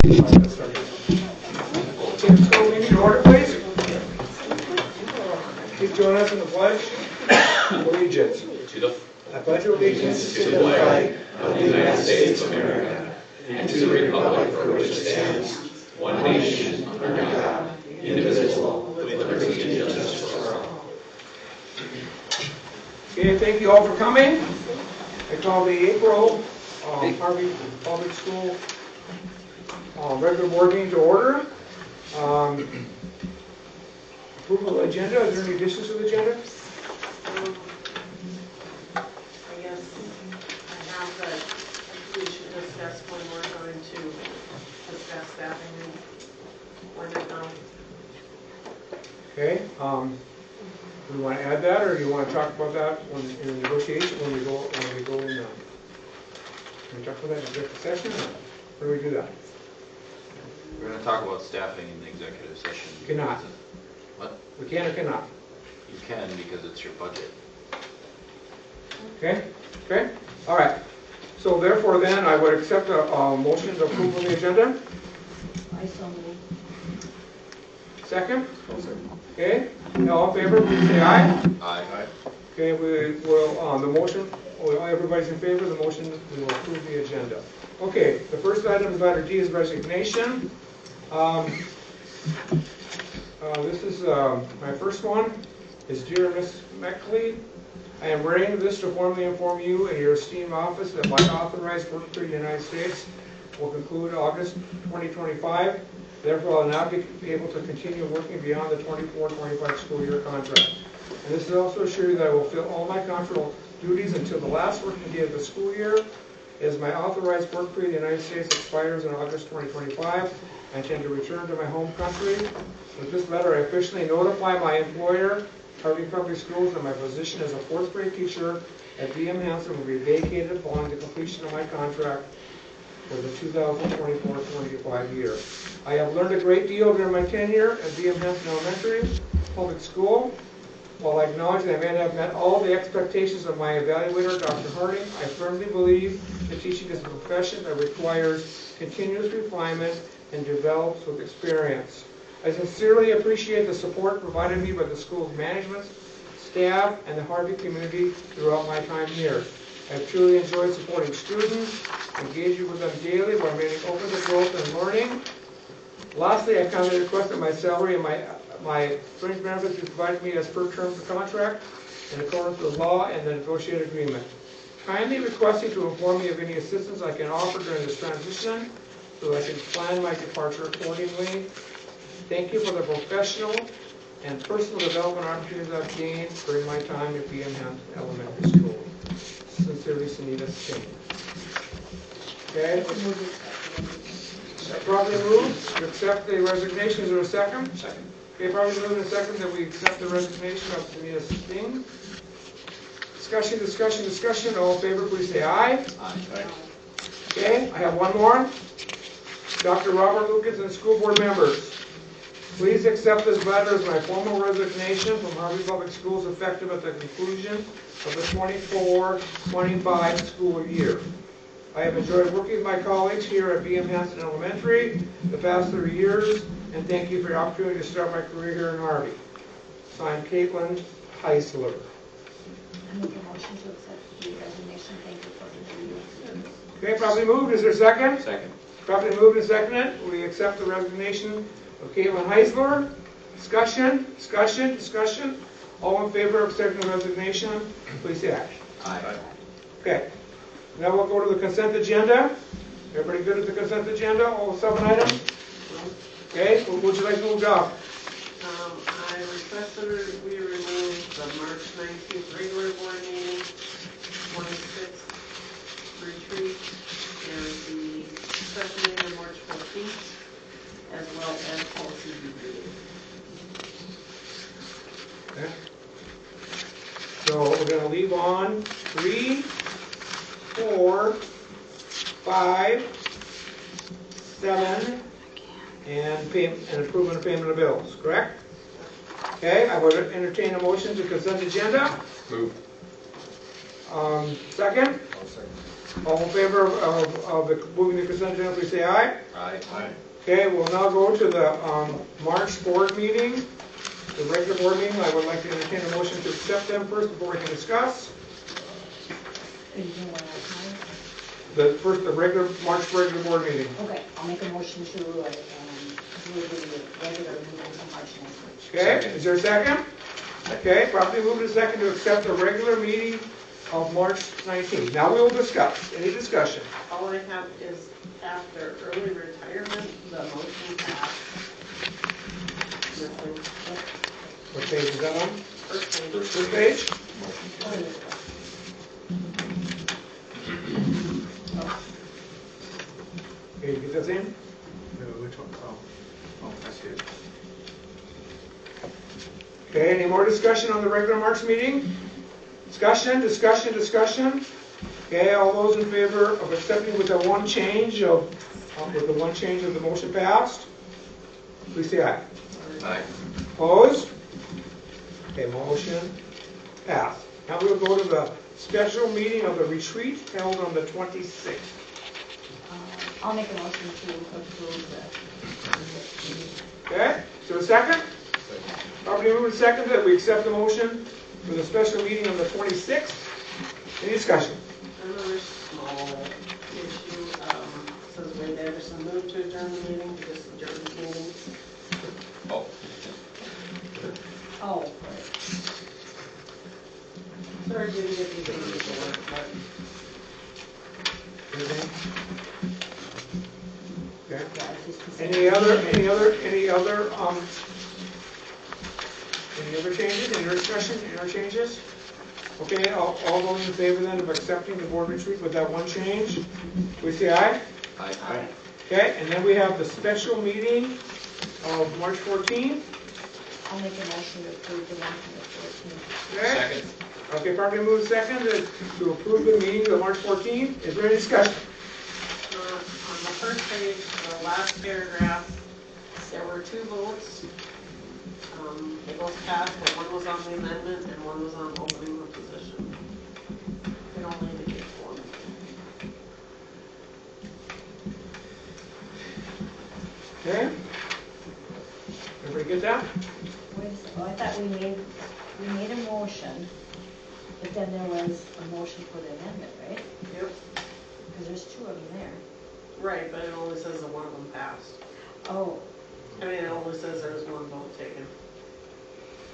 Let's start. Okay, let's go meeting in order, please. Please join us in the pledge of allegiance. I pledge allegiance to the flag of the United States of America and to the republic for which it stands, one nation, under God, indivisible, with liberty and justice for all. Okay, thank you all for coming. I call the April Harvey Public School regular board meeting to order. Approval of the agenda. Is there any additions to the agenda? I guess I have, but we should discuss when we're going to discuss staffing when it comes. Okay. Do you want to add that, or do you want to talk about that in the negotiation when we go in? Can we talk about that in executive session, or do we do that? We're going to talk about staffing in the executive session. Cannot. What? We can or cannot? You can because it's your budget. Okay. Okay. All right. So therefore, then I would accept a motion to approve of the agenda. I so move. Second. Okay. All in favor, please say aye. Aye. Okay. We will the motion. Everybody's in favor of the motion. We will approve the agenda. Okay. The first item is letter D is resignation. This is my first one. Is dear Miss Meckley, I am writing this to formally inform you and your esteemed office that my authorized work for the United States will conclude August 2025. Therefore, I will not be able to continue working beyond the 24-25 school year contract. And this is also assure you that I will fill all my contractual duties until the last working day of the school year. As my authorized work for the United States expires in August 2025, I intend to return to my home country. With this letter, I officially notify my employer, Harvey Public Schools, that my position as a fourth grade teacher at B.M. Hanson will be vacated following the completion of my contract for the 2024-25 year. I have learned a great deal during my tenure at B.M. Hanson Elementary Public School. While I acknowledge that I may not have met all the expectations of my evaluator, Dr. Harvey, I firmly believe that teaching is a profession that requires continuous refinement and develops with experience. I sincerely appreciate the support provided me by the school's management, staff, and the Harvey community throughout my time here. I have truly enjoyed supporting students, engaging with them daily while remaining open to growth and learning. Lastly, I kindly request that my salary and my fringe benefits be provided me as per terms of contract in accordance with law and the negotiated agreement. Kindly requesting to inform me of any assistance I can offer during this transition so that I can plan my departure accordingly. Thank you for the professional and personal development opportunities I've gained during my time at B.M. Hanson Elementary School. Sincerely, Sunita Singh. Okay. Probably moved to accept the resignation. Is there a second? Second. Okay, probably moved in a second that we accept the resignation of Sunita Singh. Discussion. All in favor, please say aye. Aye. Okay, I have one more. Dr. Robert Lucas and school board members, please accept this letter as my formal resignation from Harvey Public Schools effective at the conclusion of the 24-25 school year. I have enjoyed working with my colleagues here at B.M. Hanson Elementary the past 30 years, and thank you for the opportunity to start my career here in Harvey. Signed, Caitlin Heisler. I make a motion to accept the resignation. Thank you for the service. Okay, probably moved. Is there a second? Second. Probably moved and seconded. We accept the resignation of Caitlin Heisler. Discussion. All in favor of accepting the resignation, please say aye. Aye. Okay. Now we'll go to the consent agenda. Everybody good at the consent agenda? All 7 items? Okay. What would you like to move down? I requested we remove the March 19th regular board meeting, 26th retreat, and the special meeting on March 14th, as well as policy review. Okay. So we're going to leave on 3, 4, 5, 7, and approval of payment of bills, correct? Okay, I would entertain a motion to consent agenda. Moved. Second? I'll second. All in favor of the moving the consent agenda, please say aye. Aye. Okay, we'll now go to the March board meeting, the regular board meeting. I would like to entertain a motion to accept them first before we can discuss. Are you doing one at a time? The March regular board meeting. Okay, I'll make a motion to, do the regular meeting on March 19th. Okay, is there a second? Okay, properly moved and second to accept the regular meeting of March 19th. Now we will discuss. Any discussion? All I have is after early retirement, the motion passed. Missing. What page is that on? First page. First page? Okay, you get that in? Which one? Oh, I see it. Okay, any more discussion on the regular March meeting? Discussion. Okay, all those in favor of accepting with the one change of the motion passed, please say aye. Aye. Opposed? Okay, motion passed. Now we'll go to the special meeting of the retreat held on the 26th. I'll make a motion to approve the. Okay, is there a second? Properly moved and seconded that we accept the motion for the special meeting on the 26th. Any discussion? Another small issue, says Wade Anderson moved to adjourn the meeting, to just adjourn the meeting. Oh, Oh, right. Sorry, didn't get these in before, but Anything? Okay. Yeah, it's just. Any other changes, any other discussion, any other changes? Okay, all those in favor then of accepting the board retreat with that one change, we say aye. aye. Okay, and then we have the special meeting of March 14th. I'll make a motion to approve the one from the 14th. Okay. Second. Okay, properly moved second to approve the meeting of March 14th. Is there any discussion? on the first page, the last paragraph, there were two votes. They both passed, but one was on the amendment and one was on opening the position. It only indicates one. Okay. Everybody get that? Wait a second, I thought we made a motion, but then there was a motion for the amendment, right? Yep. Because there's two of them there. Right, but it only says that one of them passed. Oh, I mean, it only says there was one vote taken.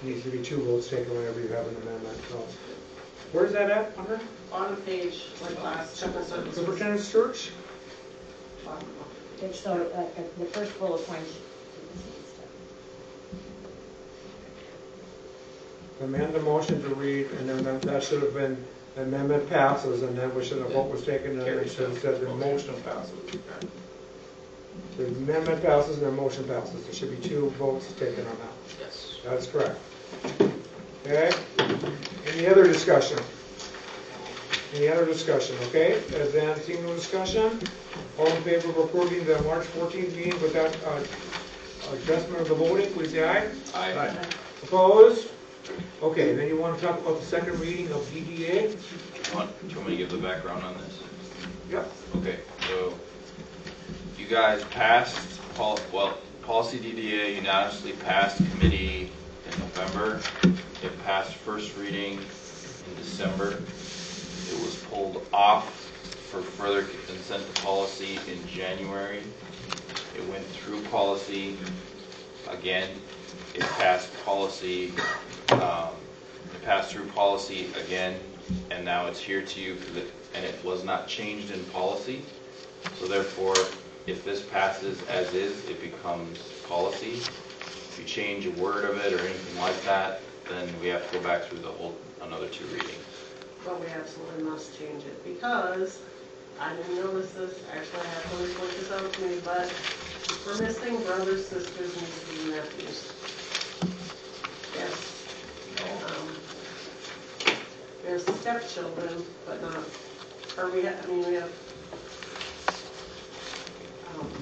Needs to be two votes taken whenever you have an amendment, so. Where's that at, under? On the page, like last couple sentences. Superintendent's search? Bottom. it's so, the first bullet point. Amend the motion to read, and then that should have been amendment passes, and then we should have vote was taken, and then it should have said the motion passes. The amendment passes and the motion passes. There should be two votes taken on that. Yes. That's correct. Okay? Any other discussion? Any other discussion, okay? As then, seeing no discussion, all in favor of approving the March 14th meeting with that adjustment of the voting, please say aye. Aye. Opposed? Okay, then you want to talk about the second reading of DDA? Do you want me to give the background on this? Yep. Okay, so you guys passed, policy DDA unanimously passed committee in November. It passed first reading in December. It was pulled off for further consent to policy in January. It went through policy again. It passed policy, it passed through policy again, and now it's here to you, and it was not changed in policy. So therefore, if this passes as is, it becomes policy. If you change a word of it or anything like that, then we have to go back through another two readings. But we absolutely must change it because I didn't notice this. Actually, I have to point this out to me, but we're missing brothers, sisters, nieces, and nephews. Yes. We have stepchildren, but not, or we have, we have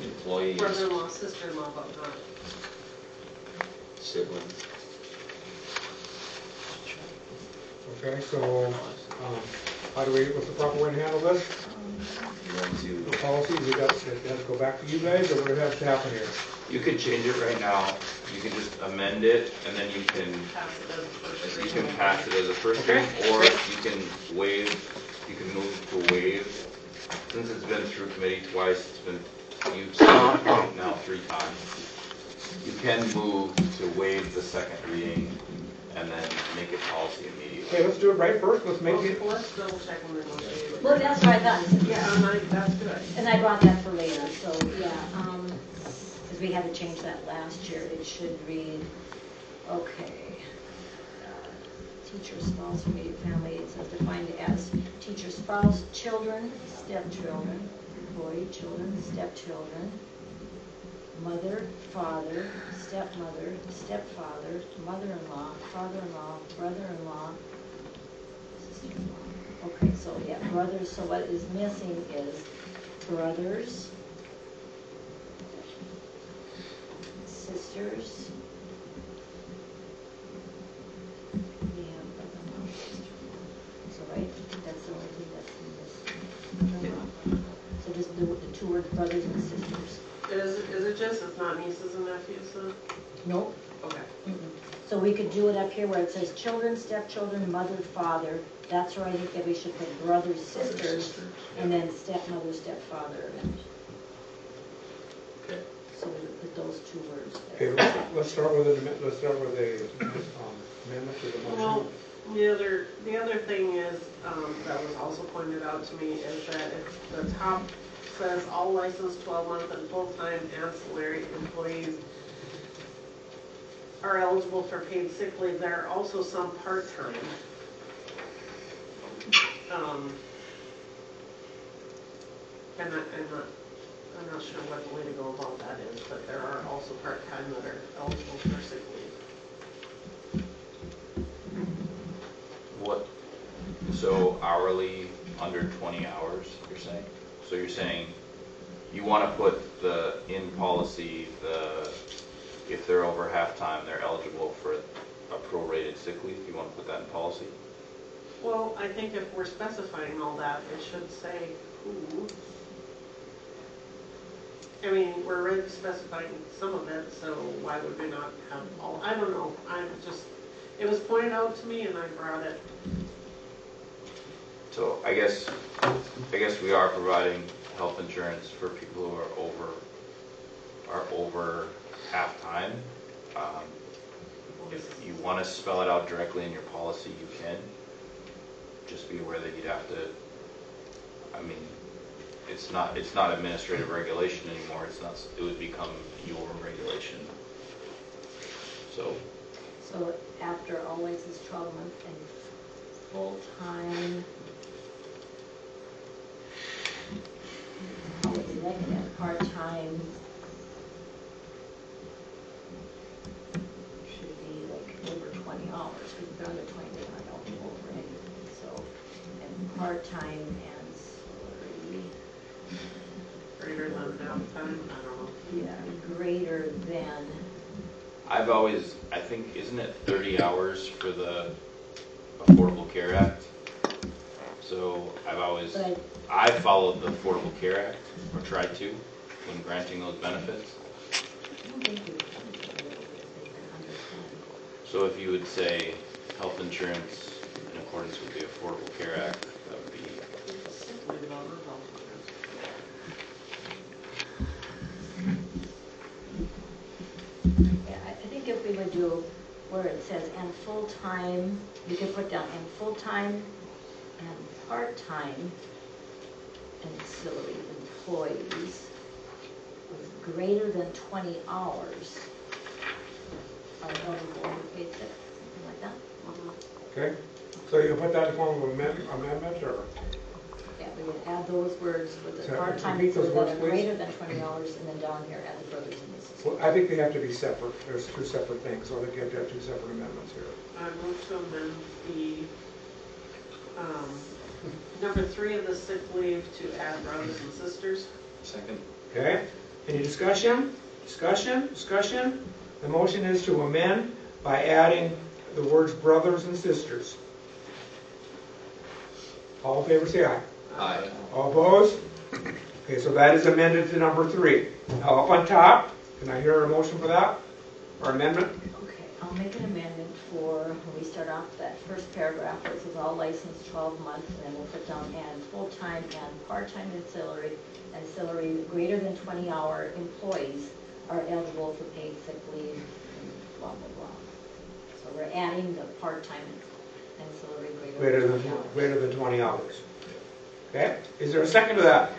Employees, brother-in-law, sister-in-law, but not. siblings. Okay, so what's the proper way to handle this? The policies, it has to go back to you guys, or what has to happen here? You could change it right now, you can just amend it, and then you can Pass it as first You reading. can pass it as a first Okay. reading, or you can move to waive. Since it's been through committee twice, you've seen it now 3 times. You can move to waive the second reading and then make it policy immediately. Okay, let's do it right first, let's make it, Let's double check when they're going to. Well, that's what I thought, Yeah, that's good. and I brought that for later, so, yeah, because we had to change that last year, it should read, okay. Teacher, spouse, immediate family, it says defined as teacher, spouse, children, stepchildren, employee, children, stepchildren, mother, father, stepmother, stepfather, mother-in-law, father-in-law, brother-in-law, sister-in-law. Okay, so yeah, brothers, so what is missing is brothers, sisters, so right, that's the only thing that's missing. So just the 2 words, brothers and sisters. Is it just, it's not nieces and nephews then? Nope. Okay. Mm-mm. So we could do it up here where it says children, stepchildren, mother, father. That's where I think that we should put brothers, sisters, and then stepmother, stepfather. And so we would put those 2 words there. okay, let's start with a amendment to the Well, motion. the other thing is, that was also pointed out to me, is that if the top says all licensed 12-month and full-time ancillary employees are eligible for paid sick leave, there are also some part-time. And I'm not sure what the way to go about that is, but there are also part-time that are eligible for sick leave. What, so hourly under 20 hours, you're saying? So you're saying you want to put in policy, if they're over half-time, they're eligible for a prorated sick leave? You want to put that in policy? Well, I think if we're specifying all that, it should say who. I mean, we're already specifying some of it, so why would we not have all, I don't know, it was pointed out to me and I brought it. So I guess we are providing health insurance for people who are over half-time. If you want to spell it out directly in your policy, you can. Just be aware that you'd have to, I mean, it's not administrative regulation anymore. It would become your regulation. So after always is 12 months and full-time, how would you like it at part-time? Should be like over 20 hours, because if they're under 20, they're not eligible for anything, so, and part-time ancillary, Greater than half-time, I don't know. yeah, greater than, I think, isn't it 30 hours for the Affordable Care Act? So I've followed the Affordable Care Act, or tried to, when granting those benefits. I don't think we under 20. So if you would say health insurance in accordance with the Affordable Care Act, that would be, Sick leave on the health insurance. Yeah, I think if we would do where it says and full-time, you could put down and full-time and part-time ancillary employees with greater than 20 hours are eligible for paid sick, something like that. Okay, so you put that in form of amendment, or? Yeah, we would add those words with the So, part-time repeat those employees words, that are please. greater than 20 hours, and then down here add the brothers and the sisters. Well, I think they have to be separate. There's 2 separate things, so I think you have to have 2 separate amendments here. I move to amend the, number 3 of the sick leave to add brothers and sisters. second. Okay, any discussion? Discussion? The motion is to amend by adding the words brothers and sisters. All in favor, say aye. Aye. All opposed? Okay, so that is amended to number 3. Now up on top, can I hear a motion for that? Or amendment? Okay, I'll make an amendment for, when we start off that first paragraph, where it says all licensed 12 months, and then we'll put down and full-time and part-time ancillary greater than 20-hour employees are eligible for paid sick leave, blah, blah, blah. So we're adding the part-time ancillary Greater than 20 hours. Okay, is there a second to that?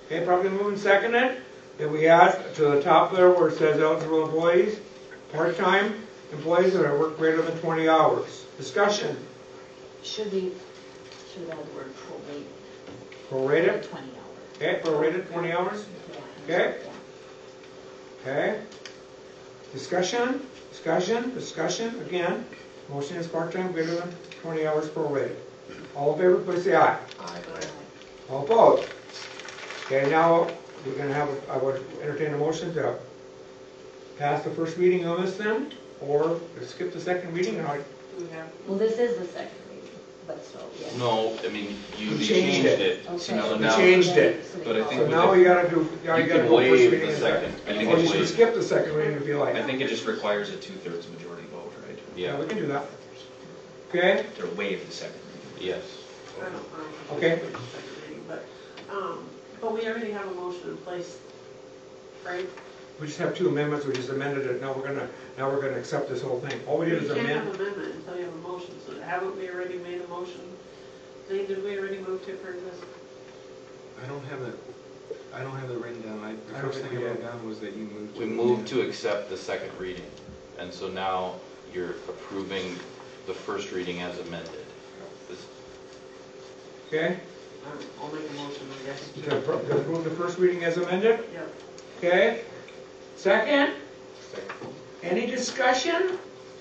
Okay, probably moving seconded. Then we add to the top there where it says eligible employees, part-time employees that have worked greater than 20 hours. Discussion. Should add the word prorated. Prorated? 20 hours. Okay, prorated 20 hours. Yeah. Okay. Okay. Discussion. Again, motion is part-time greater than 20 hours prorated. All in favor, please say aye. Aye. All opposed? Okay, now we're going to have, I would entertain a motion to pass the first reading on this then, or skip the second reading. Do we have? Well, this is the second reading, but so, yeah. No, I mean, you We changed it. Okay. So We now, changed it. But I think So with now the- we got to do, now you you got to can go first waive reading the and second. I think Or you it's should waived. skip the second reading if you like. I think it just requires a 2/3 majority vote, right? Yeah, Yeah, we can do that. Okay? To waive the second reading. yes. I don't know. Okay. Second reading, but we already have a motion in place, right? We just have 2 amendments, we just amended it, now we're gonna accept this whole thing. All we did is You can't amend. have amendment until you have a motion, so haven't we already made a motion? Did we already move to approve this? I don't have it written down. I don't think we did. down was that you moved. We moved to accept the second reading, and so now you're approving the first reading as amended. This- Okay? I'll make a motion, I guess. To approve the first reading as amended? Yep. Okay? Second? Second. Any discussion?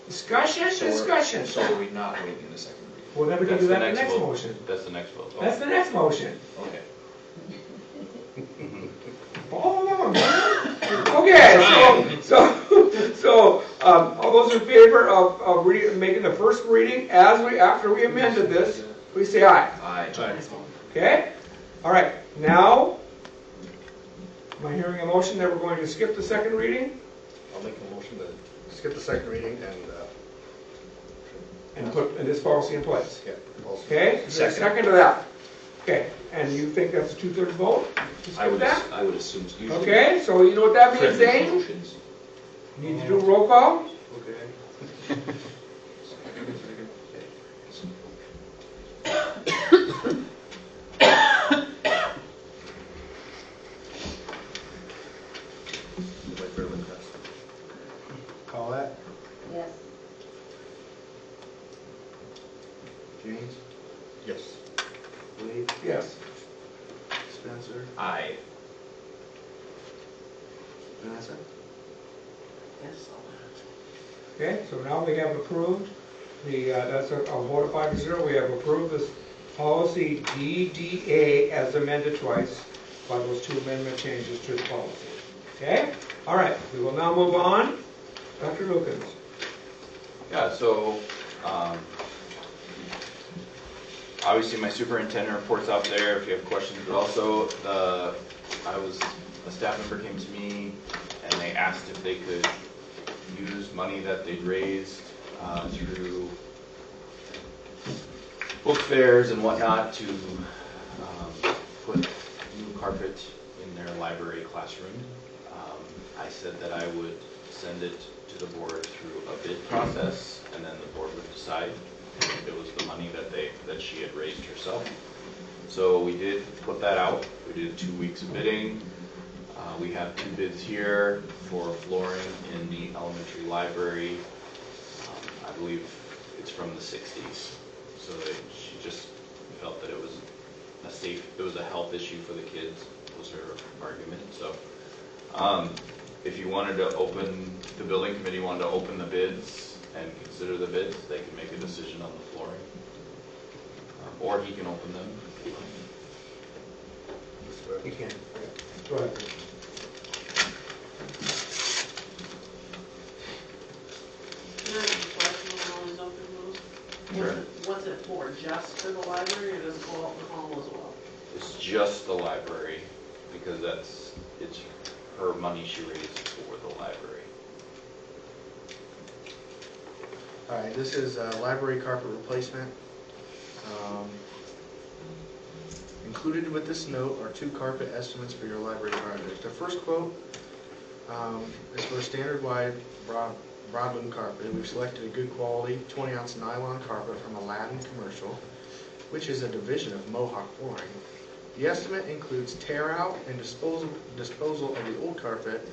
Discussion? So are we not waiving the second reading? Well, then we can That's do the that in the next vote. motion. That's the next vote. That's the next motion. Okay. Follow along, man. Okay, so, all those in favor of making the first reading after we amended this, please say aye. Aye. Okay? All right, now, am I hearing a motion that we're going to skip the second reading I'll make a motion to skip the second reading and put this policy in place? yeah, also. Okay? Is there a second to that? Okay, and you think that's a 2/3 vote? to skip that? I would assume it's usually. Okay, so you know what that means, Friendly Dave? motions. Need to do a roll call? Okay. Wait for the request. Call that. Yes. James? Yes. Wade? Yes. Spencer? Aye. Vanessa? Yes. Okay, so now we have approved that's a vote of 5-0, we have approved this policy DDA as amended twice by those 2 amendment changes to the policy. Okay? All right, we will now move on. Dr. Lukens. Yeah, so, obviously my superintendent report's out there if you have questions, but also a staff member came to me and they asked if they could use money that they'd raised through book fairs and whatnot to put new carpet in their library classroom. I said that I would send it to the board through a bid process, and then the board would decide if it was the money that she had raised herself. So we did put that out. We did 2 weeks of bidding. We have 2 bids here for flooring in the elementary library. I believe it's from the 60s. So she just felt that it was a health issue for the kids, was her argument. So if you wanted to the building committee wanted to open the bids and consider the bids, they can make a decision on the flooring. Or he can open them. You can. Go ahead. Can I have a question on all these open rules? What's it for, just for the library, or does it go out in the hall as well? It's just the library, because it's her money she raised for the library. All right, this is library carpet replacement. Included with this note are 2 carpet estimates for your library project. The first quote is for a standard wide broadloom carpet. We've selected a good quality 20-ounce nylon carpet from Aladdin Commercial, which is a division of Mohawk Flooring. The estimate includes tear out and disposal of the old carpet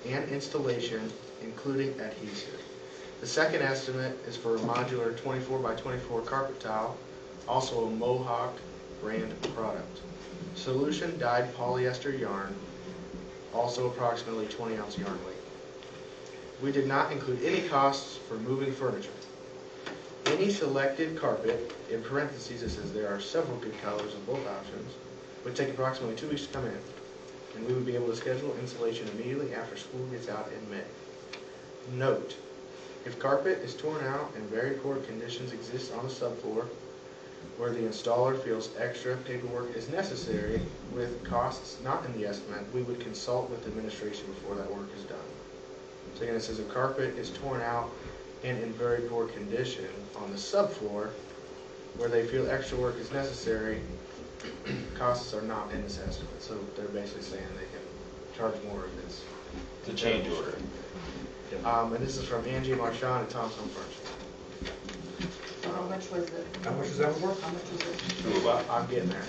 and installation, including adhesive. The second estimate is for a modular 24 by 24 carpet tile, also a Mohawk brand product. Solution dyed polyester yarn, also approximately 20-ounce yarn weight. We did not include any costs for moving furniture. Any selected carpet, in parentheses it says there are several good colors of both options, would take approximately 2 weeks to come in, and we would be able to schedule installation immediately after school gets out in May. Note, if carpet is torn out and very poor conditions exist on the subfloor, where the installer feels extra paperwork is necessary with costs not in the estimate, we would consult with administration before that work is done. So again, it says if carpet is torn out and in very poor condition on the subfloor, where they feel extra work is necessary, costs are not in this estimate. So they're basically saying they can charge more if it's It's a change order. and this is from Angie Marchand at Thompson Furniture. How much was it? How much is that for? How much was it? I'm getting there.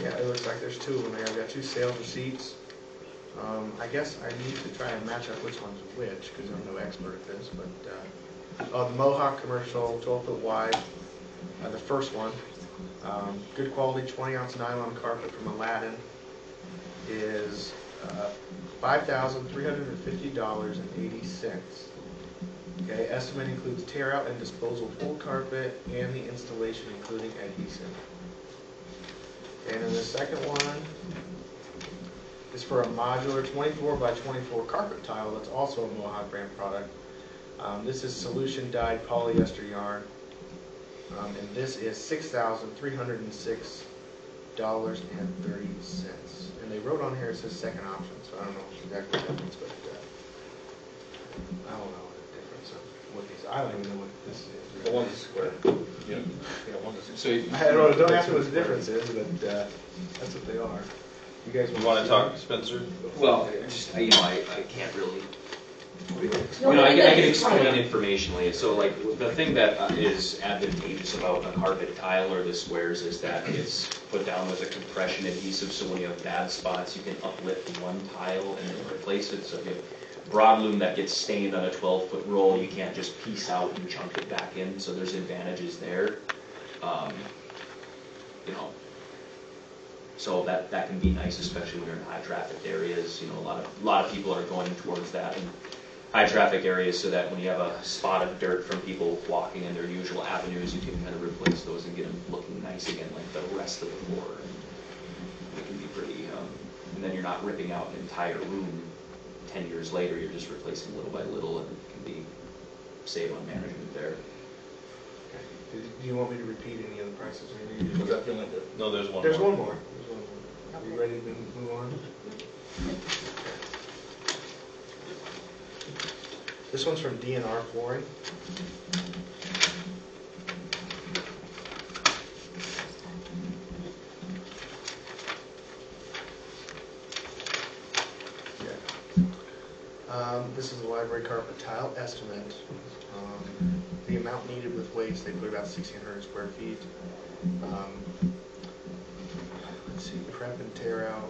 Yeah, it looks like there's 2 of them there. I've got 2 sales receipts. I guess I need to try and match up which one's which, because I'm no expert at this, but the Mohawk Commercial 12-foot wide, the first one, good quality 20-ounce nylon carpet from Aladdin is $5,350.80. Okay, estimate includes tear out and disposal of old carpet and the installation including adhesive. And then the second one is for a modular 24 by 24 carpet tile that's also a Mohawk brand product. This is solution dyed polyester yarn, and this is $6,306.30. And they wrote on here it says second option, so I don't know exactly what that means, but I don't know the difference of what these. I don't even know what this is. The one's square. Yeah, one is. So you I don't ask me what the difference is, but that's what they are. You guys want to talk, Spencer? Well, just, I can't really, No, I you can can explain explain. informationally. So like, the thing that is advantageous about a carpet tile or the squares is that it's put down with a compression adhesive, so when you have bad spots, you can uplift one tile and then replace it. So if you have broadloom that gets stained on a 12-foot roll, you can't just piece out and chunk it back in, so there's advantages there. So that can be nice, especially when you're in high trafficked areas. A lot of people are going towards that in high traffic areas, so that when you have a spot of dirt from people walking in their usual avenues, you can kind of replace those and get them looking nice again, like the rest of the floor. And it can be pretty, and then you're not ripping out an entire room 10 years later. You're just replacing little by little, and it can be save on management there. Do you want me to repeat any of the prices? Or you- Was that the only bid? No, there's one. There's more. one more. Are you ready to move on? This one's from DNR Flooring. This is a library carpet tile estimate. The amount needed with weights, they put about 1,600 square feet. Let's see, prep and tear out.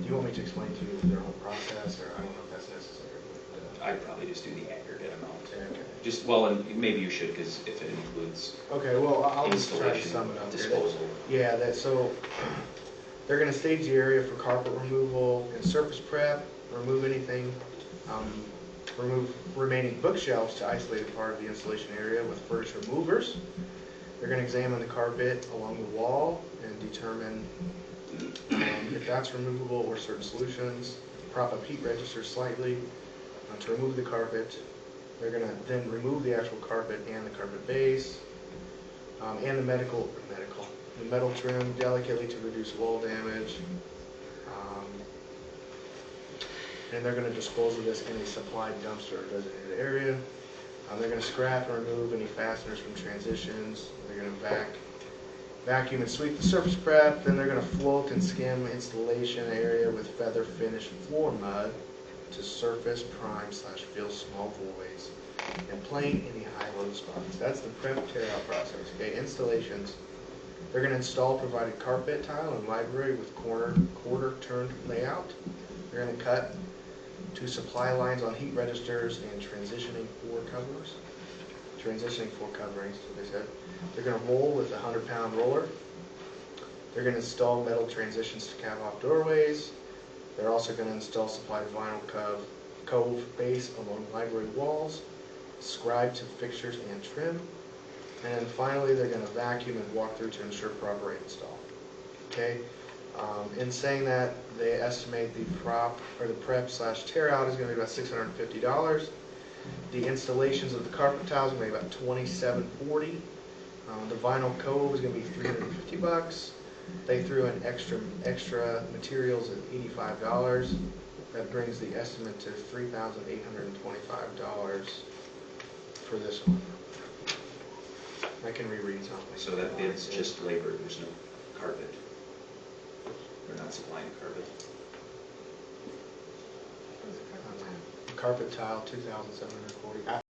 Do you want me to explain to you their whole process, or I don't know if that's necessary? But, I'd probably just do the aggregate amount. okay. Just, well, and maybe you should, because if it includes Okay, well, I'll just try to installation, sum it up here. disposal. Yeah, so they're going to stage the area for carpet removal and surface prep, remove anything, remove remaining bookshelves to isolate a part of the installation area with furniture movers. They're going to examine the carpet along the wall and determine if that's removable or certain solutions. Prop up heat register slightly. to remove the carpet. They're gonna then remove the actual carpet and the carpet base, and the the metal trim delicately to reduce wall damage. And they're gonna dispose of this in a supplied dumpster or designated area. They're gonna scrap and remove any fasteners from transitions. They're gonna vacuum and sweep the surface prep. Then they're gonna float and skim installation area with feather finish floor mud to surface prime / fill small voids and plane any high-low spots. That's the prep tear out process. Okay, installations. They're gonna install provided carpet tile and library with quarter turned layout. They're gonna cut to supply lines on heat registers and transitioning floor coverings, what they said. They're going to roll with a 100-pound roller. They're going to install metal transitions to cap off doorways. They're also going to install supplied vinyl cove base along library walls, scribe to fixtures and trim. And then finally, they're going to vacuum and walk through to ensure proper install. Okay. In saying that, they estimate the prep / tear out is going to be about $650. The installations of the carpet tiles are going to be about $27.40. The vinyl cove is going to be $350. They threw in extra materials at $85. That brings the estimate to $3,825 for this one. I can reread something. So that bid's just labor, there's no carpet. They're not supplying carpet. Carpet tile, $2,740.